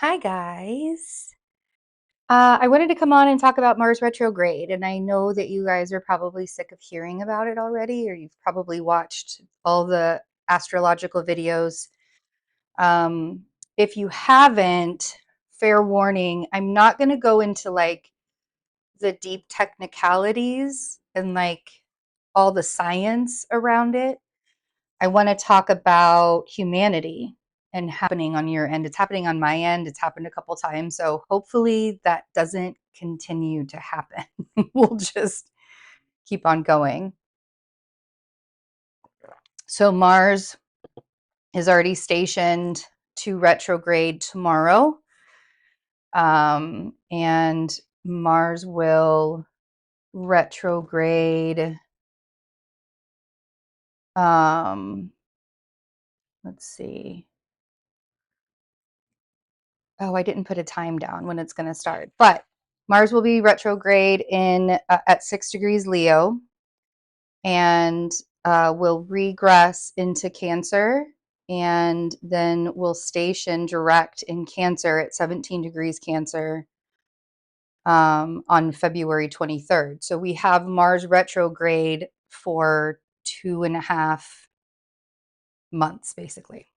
Hi, guys. I wanted to come on and talk about Mars retrograde, and I know that you guys are probably sick of hearing about it already, or you've probably watched all the astrological videos. Um, if you haven't, fair warning, I'm not going to go into like the deep technicalities and like all the science around it. I want to talk about humanity and happening on your end. It's happening on my end. It's happened a couple times. So hopefully that doesn't continue to happen. We'll just keep on going. So Mars is already stationed to retrograde tomorrow. And Mars will retrograde. Um, let's see. Oh, I didn't put a time down when it's going to start, but Mars will be retrograde in at 6 degrees Leo, and will regress into Cancer, and then will station direct in Cancer at 17 degrees Cancer on February 23rd. So we have Mars retrograde for 2.5 months, basically.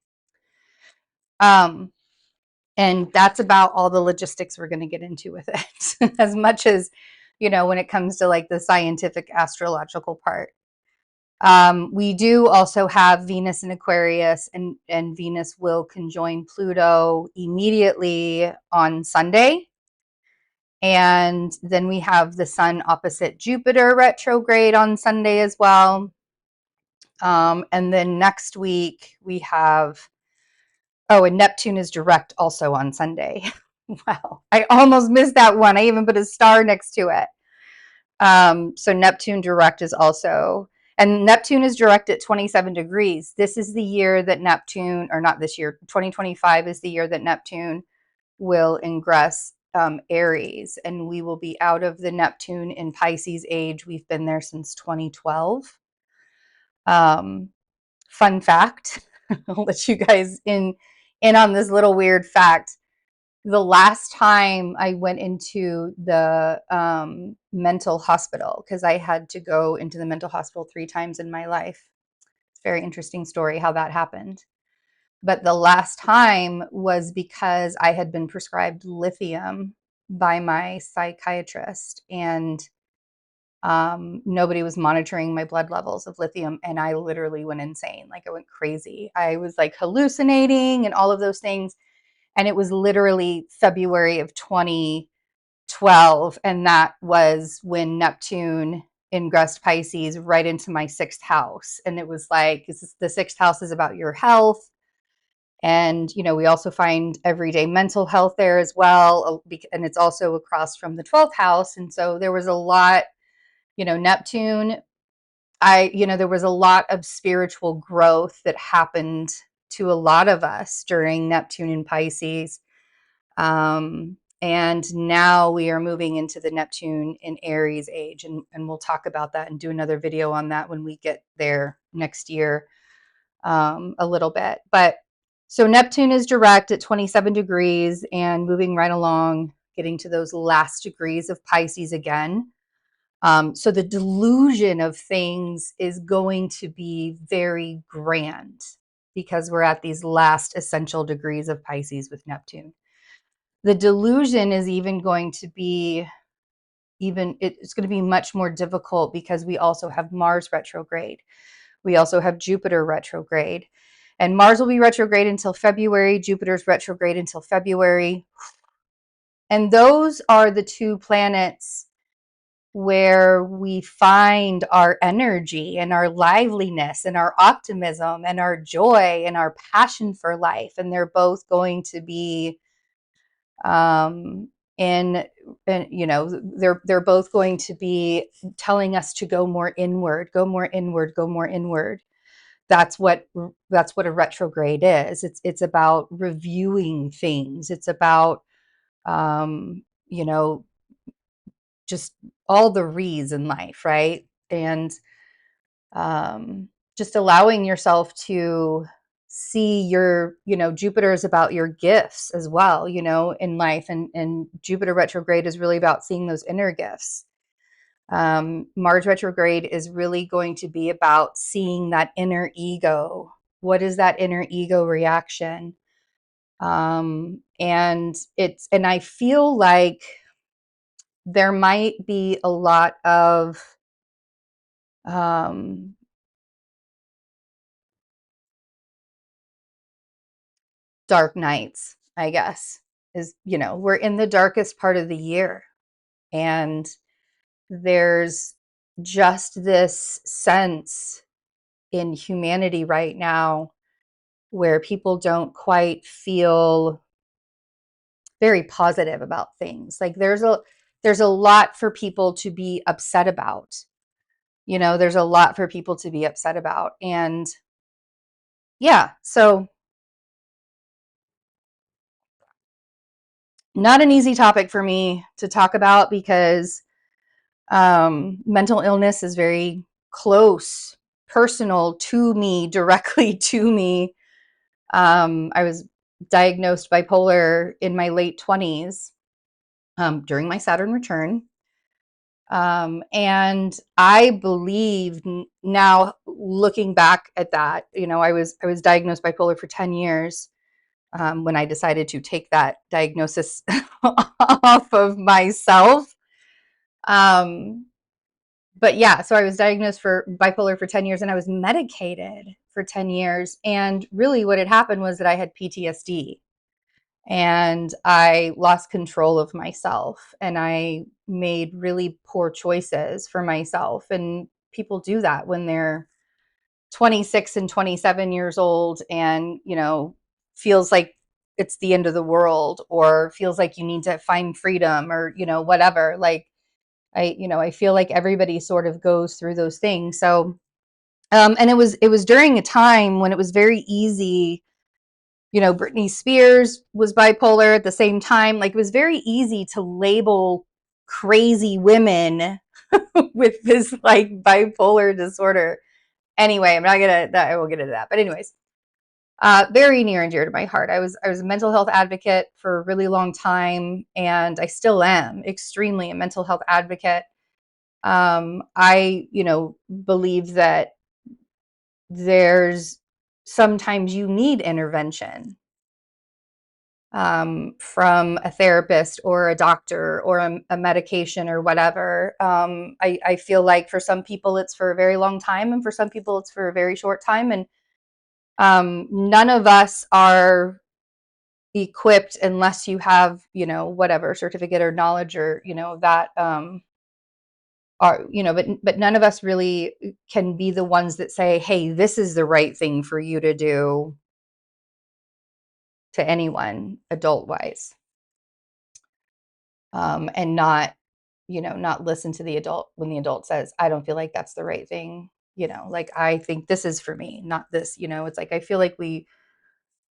And that's about all the logistics we're going to get into with it, as much as, when it comes to like the scientific astrological part. We do also have Venus in Aquarius, and Venus will conjoin Pluto immediately on Sunday. And then we have the Sun opposite Jupiter retrograde on Sunday as well. And then next week we have, oh, and Neptune is direct also on Sunday. Wow, I almost missed that one. I even put a star next to it. So Neptune direct is also, and Neptune is direct at 27 degrees. This is the year that Neptune, or not this year, 2025 is the year that Neptune will ingress Aries, and we will be out of the Neptune in Pisces age. We've been there since 2012. Fun fact, I'll let you guys in on this little weird fact. The last time I went into the mental hospital, because I had to go into the mental hospital 3 times in my life. It's a very interesting story how that happened. But the last time was because I had been prescribed lithium by my psychiatrist, and nobody was monitoring my blood levels of lithium, and I literally went insane. Like, I went crazy. I was like hallucinating and all of those things. And it was literally February of 2012, and that was when Neptune ingressed Pisces right into my 6th house. And it was like, the 6th house is about your health. And, we also find everyday mental health there as well. And it's also across from the 12th house. And so there was a lot, Neptune, there was a lot of spiritual growth that happened to a lot of us during Neptune in Pisces. And now we are moving into the Neptune in Aries age. And we'll talk about that and do another video on that when we get there next year, a little bit. But so Neptune is direct at 27 degrees and moving right along, getting to those last degrees of Pisces again. So the delusion of things is going to be very grand because we're at these last essential degrees of Pisces with Neptune. The delusion is even going to be it's going to be much more difficult because we also have Mars retrograde. We also have Jupiter retrograde. And Mars will be retrograde until February. Jupiter's retrograde until February. And those are the 2 planets where we find our energy and our liveliness and our optimism and our joy and our passion for life. And they're both going to be and they're both going to be telling us to go more inward, go more inward, go more inward. That's what a retrograde is. It's about reviewing things. It's about just all the re's in life, right? And just allowing yourself to see your, Jupiter is about your gifts as well, in life. And Jupiter retrograde is really about seeing those inner gifts. Mars retrograde is really going to be about seeing that inner ego. What is that inner ego reaction? And I feel like there might be a lot of dark nights, I guess, is, we're in the darkest part of the year. And there's just this sense in humanity right now where people don't quite feel very positive about things. Like there's a lot for people to be upset about. There's a lot for people to be upset about. And yeah, so not an easy topic for me to talk about because mental illness is very close, personal to me, directly to me. I was diagnosed bipolar in my late 20s during my Saturn return. And I believe now, looking back at that, I was diagnosed bipolar for 10 years when I decided to take that diagnosis off of myself. But yeah, so I was diagnosed for bipolar for 10 years and I was medicated for 10 years. And really what had happened was that I had PTSD and I lost control of myself and I made really poor choices for myself. And people do that when they're 26 and 27 years old and, feels like it's the end of the world or feels like you need to find freedom or, whatever. Like I feel like everybody sort of goes through those things. So, and it was during a time when it was very easy. Britney Spears was bipolar at the same time. Like it was very easy to label crazy women with this like bipolar disorder. Anyway, I'm not gonna. I will get into that. But anyways, very near and dear to my heart. I was a mental health advocate for a really long time, and I still am extremely a mental health advocate. I believe that there's sometimes you need intervention from a therapist or a doctor or a medication or whatever. I feel like for some people it's for a very long time and for some people it's for a very short time. And none of us are equipped unless you have, whatever certificate or knowledge or, that are, but none of us really can be the ones that say, hey, this is the right thing for you to do to anyone adult wise. And not, not listen to the adult when the adult says, I don't feel like that's the right thing. Like I think this is for me, not this, it's like, I feel like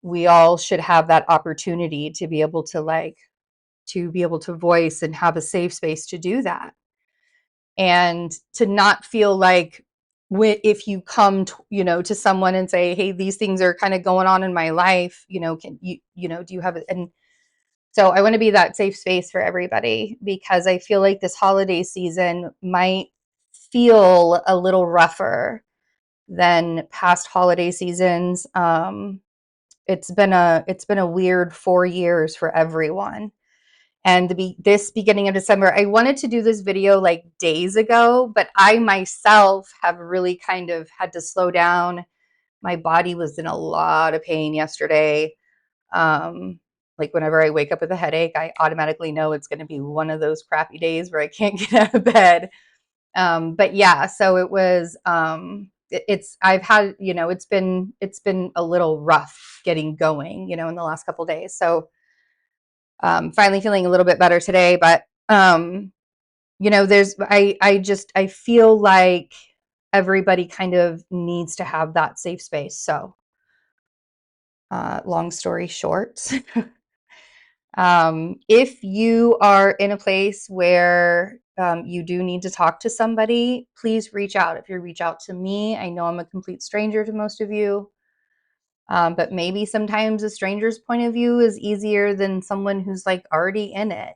we all should have that opportunity to be able to voice and have a safe space to do that. And to not feel like if you come to someone and say, hey, these things are kind of going on in my life, can you, do you have it? And so I want to be that safe space for everybody because I feel like this holiday season might feel a little rougher than past holiday seasons. It's been a weird 4 years for everyone. And this beginning of December, I wanted to do this video like days ago, but I myself have really kind of had to slow down. My body was in a lot of pain yesterday. Like whenever I wake up with a headache, I automatically know it's going to be one of those crappy days where I can't get out of bed. But yeah, so it was, I've had, it's been a little rough getting going, in the last couple of days. So, finally feeling a little bit better today, but, I feel like everybody kind of needs to have that safe space. So, long story short, if you are in a place where you do need to talk to somebody, please reach out. If you reach out to me, I know I'm a complete stranger to most of you. But maybe sometimes a stranger's point of view is easier than someone who's like already in it,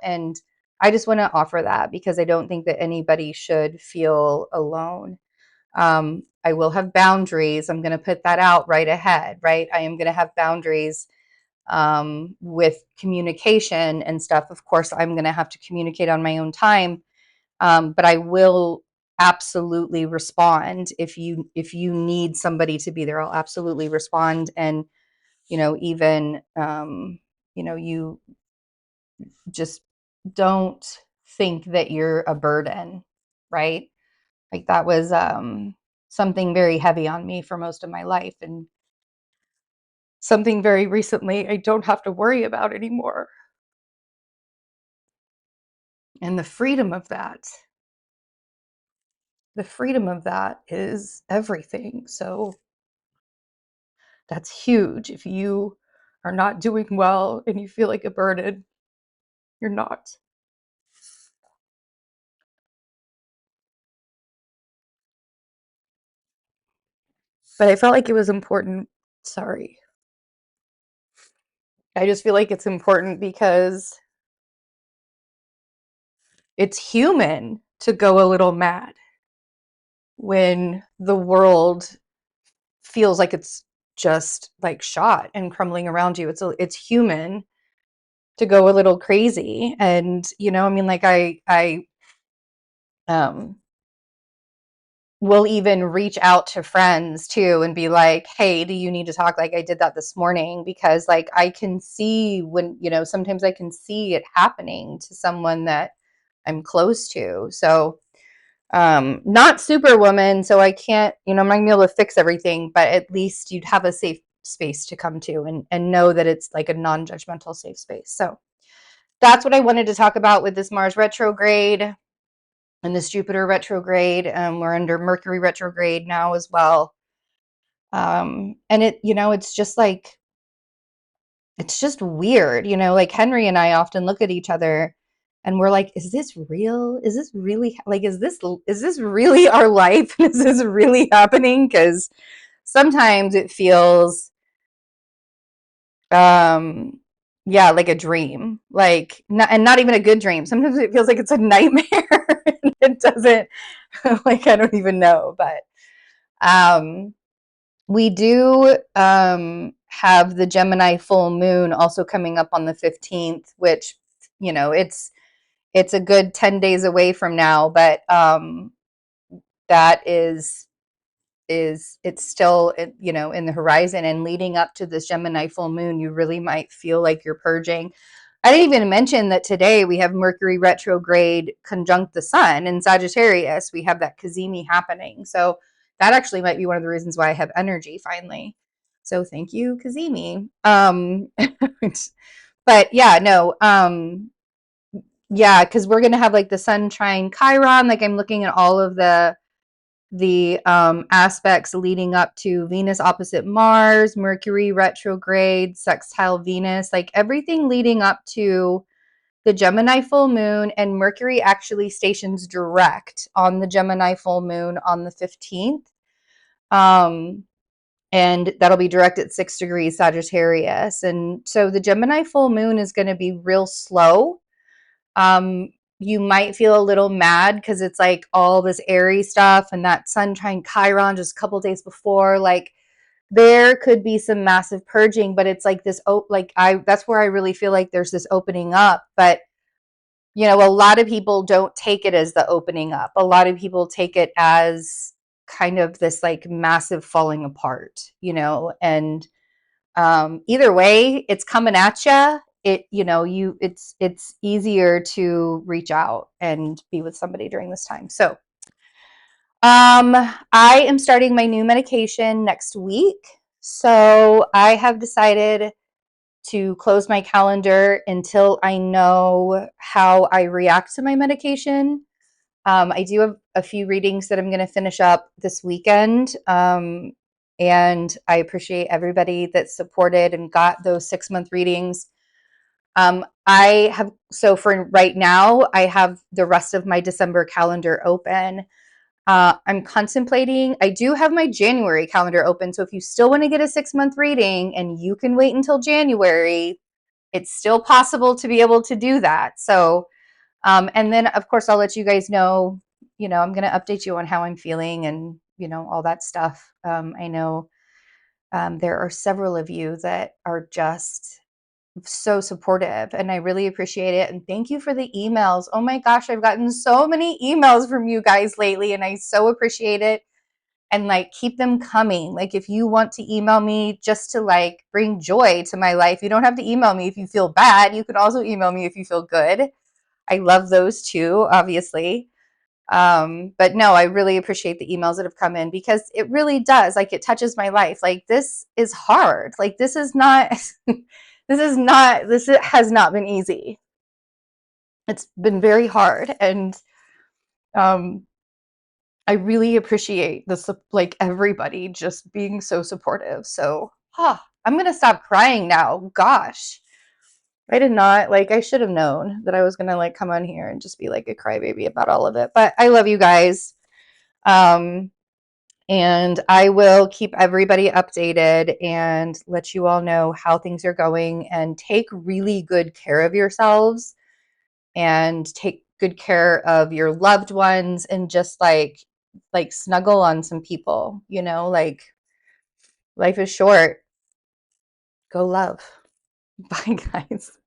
and I just want to offer that because I don't think that anybody should feel alone. I will have boundaries. I'm going to put that out right ahead, right? I am going to have boundaries with communication and stuff. Of course, I'm going to have to communicate on my own time, but I will absolutely respond if you need somebody to be there. I'll absolutely respond, and even you just don't think that you're a burden, right? Like that was something very heavy on me for most of my life, and something very recently I don't have to worry about anymore. And the freedom of that is everything. So that's huge. If you are not doing well and you feel like a burden, you're not. But I felt like it was important. Sorry. I just feel like it's important because it's human to go a little mad when the world feels like it's just like shot and crumbling around you. It's human to go a little crazy. And I mean, like I um will even reach out to friends too and be like, hey, do you need to talk? Like I did that this morning because like I can see when sometimes I can see it happening to someone that I'm close to. So not superwoman, so I can't, I'm not gonna be able to fix everything, but at least you'd have a safe space to come to and know that it's like a non-judgmental safe space. So that's what I wanted to talk about with this Mars retrograde and this Jupiter retrograde. We're under Mercury retrograde now as well. And it's just weird, like Henry and I often look at each other and we're like, is this real? Is this really like, is this really our life? Is this really happening? Because sometimes it feels, yeah, like a dream, like not even a good dream. Sometimes it feels like it's a nightmare. It doesn't, like, I don't even know, but um, we do have the Gemini full moon also coming up on the 15th, which, it's a good 10 days away from now, but that it's still, in the horizon, and leading up to this Gemini full moon, you really might feel like you're purging. I didn't even mention that today we have Mercury retrograde conjunct the sun in Sagittarius. We have that cazimi happening. So that actually might be one of the reasons why I have energy finally. So thank you, cazimi. But yeah, no, yeah, because we're gonna have like the sun trine Chiron. Like I'm looking at all of the aspects leading up to Venus opposite Mars, Mercury retrograde, sextile Venus, like everything leading up to the Gemini full moon, and Mercury actually stations direct on the Gemini full moon on the 15th. And that'll be direct at 6 degrees Sagittarius. And so the Gemini full moon is going to be real slow. You might feel a little mad because it's like all this airy stuff and that sun trine Chiron just a couple days before. Like there could be some massive purging, but it's like this. That's where I really feel like there's this opening up. But a lot of people don't take it as the opening up. A lot of people take it as kind of this like massive falling apart. And either way, it's coming at you. It's easier to reach out and be with somebody during this time. So I am starting my new medication next week. So I have decided to close my calendar until I know how I react to my medication. I do have a few readings that I'm going to finish up this weekend. And I appreciate everybody that supported and got those 6-month readings. So for right now, I have the rest of my December calendar open. I'm contemplating. I do have my January calendar open. So if you still want to get a 6-month reading and you can wait until January, it's still possible to be able to do that. So, and then of course, I'll let you guys know, I'm going to update you on how I'm feeling and, all that stuff. I know there are several of you that are just so supportive and I really appreciate it. And thank you for the emails. Oh my gosh, I've gotten so many emails from you guys lately and I so appreciate it. And like, keep them coming. Like, if you want to email me just to like bring joy to my life, you don't have to email me if you feel bad. You can also email me if you feel good. I love those too, obviously. But no, I really appreciate the emails that have come in because it really does, like, it touches my life. Like, this is hard. Like, this is not this has not been easy. It's been very hard. And um I really appreciate this, like, everybody just being so supportive. So I'm gonna stop crying now. Gosh, I did not, like, I should have known that I was gonna like come on here and just be like a crybaby about all of it. But I love you guys. Um, and I will keep everybody updated and let you all know how things are going, and take really good care of yourselves and take good care of your loved ones, and just like snuggle on some people, like, life is short. Go love. Bye guys.